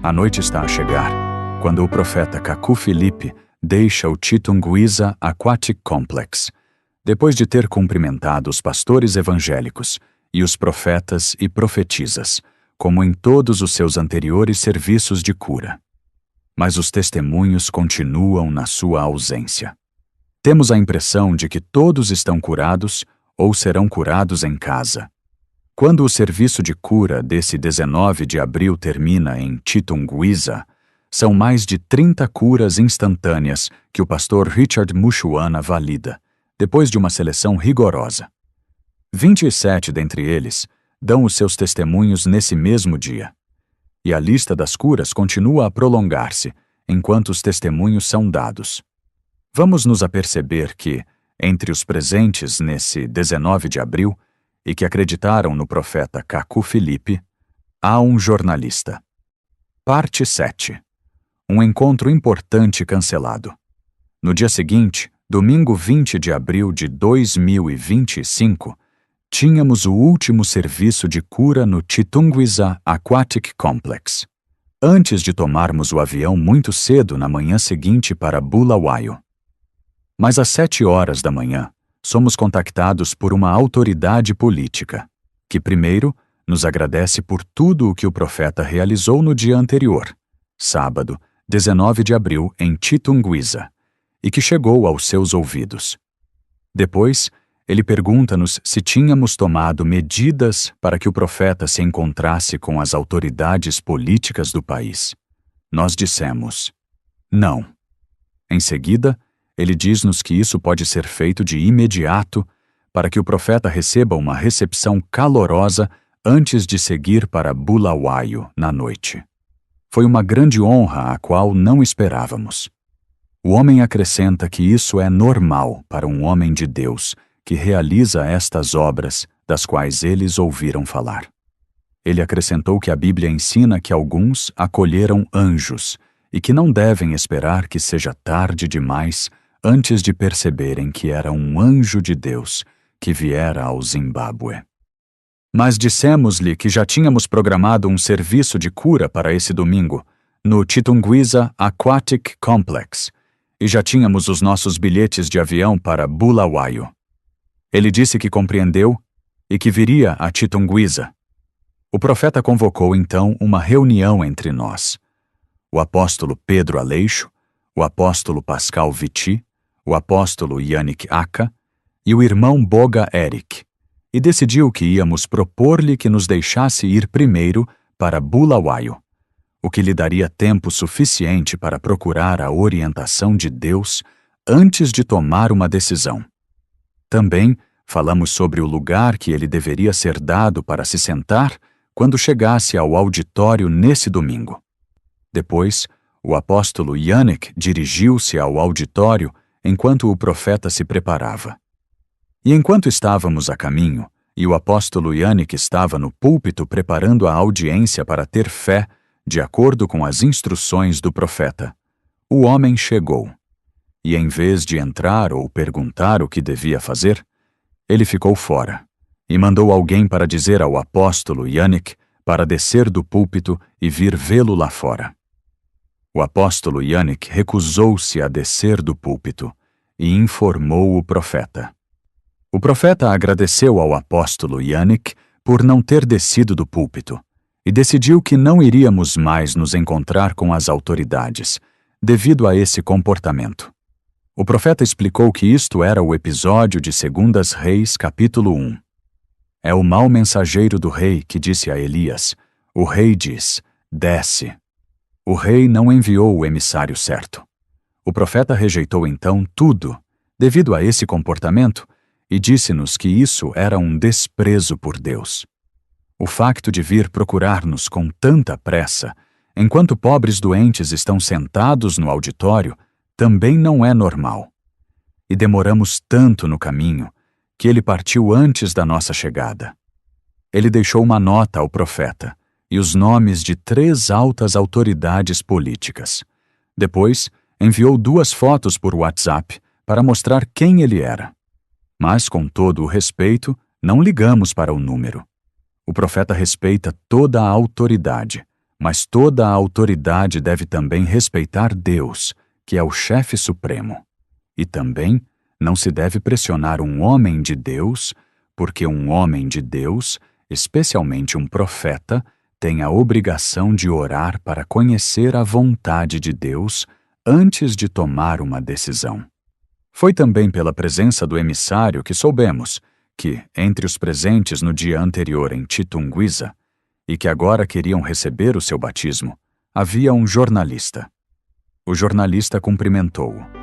A noite está a chegar, quando o profeta Kaku Filipe deixa o Chitungwiza Aquatic Complex, depois de ter cumprimentado os pastores evangélicos e os profetas e profetisas, como em todos os seus anteriores serviços de cura. Mas os testemunhos continuam na sua ausência. Temos a impressão de que todos estão curados ou serão curados em casa. Quando o serviço de cura desse 19 de abril termina em Chitungwiza, são mais de 30 curas instantâneas que o pastor Richard Mushuana valida, depois de uma seleção rigorosa. 27 dentre eles dão os seus testemunhos nesse mesmo dia. E a lista das curas continua a prolongar-se, enquanto os testemunhos são dados. Vamos nos aperceber que, entre os presentes nesse 19 de abril, e que acreditaram no profeta Kaku Filipe, há um jornalista. Parte 7. Um encontro importante cancelado. No dia seguinte, domingo 20 de abril de 2025, tínhamos o último serviço de cura no Chitungwiza Aquatic Complex, antes de tomarmos o avião muito cedo na manhã seguinte para Bulawayo. Mas às 7 horas da manhã, somos contactados por uma autoridade política, que primeiro nos agradece por tudo o que o profeta realizou no dia anterior, sábado, 19 de abril, em Chitungwiza, e que chegou aos seus ouvidos. Depois, ele pergunta-nos se tínhamos tomado medidas para que o profeta se encontrasse com as autoridades políticas do país. Nós dissemos, não. Em seguida, ele diz-nos que isso pode ser feito de imediato para que o profeta receba uma recepção calorosa antes de seguir para Bulawayo na noite. Foi uma grande honra a qual não esperávamos. O homem acrescenta que isso é normal para um homem de Deus que realiza estas obras das quais eles ouviram falar. Ele acrescentou que a Bíblia ensina que alguns acolheram anjos e que não devem esperar que seja tarde demais antes de perceberem que era um anjo de Deus que viera ao Zimbábue. Mas dissemos-lhe que já tínhamos programado um serviço de cura para esse domingo, no Chitungwiza Aquatic Complex, e já tínhamos os nossos bilhetes de avião para Bulawayo. Ele disse que compreendeu e que viria a Chitungwiza. O profeta convocou então uma reunião entre nós. O apóstolo Pedro Aleixo, o apóstolo Pascal Viti, o apóstolo Yannick Aka e o irmão Boga Eric, e decidiu que íamos propor-lhe que nos deixasse ir primeiro para Bulawayo, o que lhe daria tempo suficiente para procurar a orientação de Deus antes de tomar uma decisão. Também falamos sobre o lugar que ele deveria ser dado para se sentar quando chegasse ao auditório nesse domingo. Depois, o apóstolo Yannick dirigiu-se ao auditório enquanto o profeta se preparava. E enquanto estávamos a caminho, e o apóstolo Yannick estava no púlpito preparando a audiência para ter fé, de acordo com as instruções do profeta, o homem chegou. E em vez de entrar ou perguntar o que devia fazer, ele ficou fora, e mandou alguém para dizer ao apóstolo Yannick para descer do púlpito e vir vê-lo lá fora. O apóstolo Yannick recusou-se a descer do púlpito e informou o profeta. O profeta agradeceu ao apóstolo Yannick por não ter descido do púlpito e decidiu que não iríamos mais nos encontrar com as autoridades, devido a esse comportamento. O profeta explicou que isto era o episódio de 2 Reis, capítulo 1. É o mau mensageiro do rei que disse a Elias, o rei diz, desce. O rei não enviou o emissário certo. O profeta rejeitou então tudo, devido a esse comportamento, e disse-nos que isso era um desprezo por Deus. O facto de vir procurar-nos com tanta pressa, enquanto pobres doentes estão sentados no auditório, também não é normal. E demoramos tanto no caminho, que ele partiu antes da nossa chegada. Ele deixou uma nota ao profeta, e os nomes de 3 altas autoridades políticas. Depois, enviou 2 fotos por WhatsApp para mostrar quem ele era. Mas, com todo o respeito, não ligamos para o número. O profeta respeita toda a autoridade, Mas toda a autoridade deve também respeitar Deus, que é o chefe supremo. E também não se deve pressionar um homem de Deus, porque um homem de Deus, especialmente um profeta, tem a obrigação de orar para conhecer a vontade de Deus antes de tomar uma decisão. Foi também pela presença do emissário que soubemos que, entre os presentes no dia anterior em Chitunguiza, e que agora queriam receber o seu batismo, havia um jornalista. O jornalista cumprimentou-o.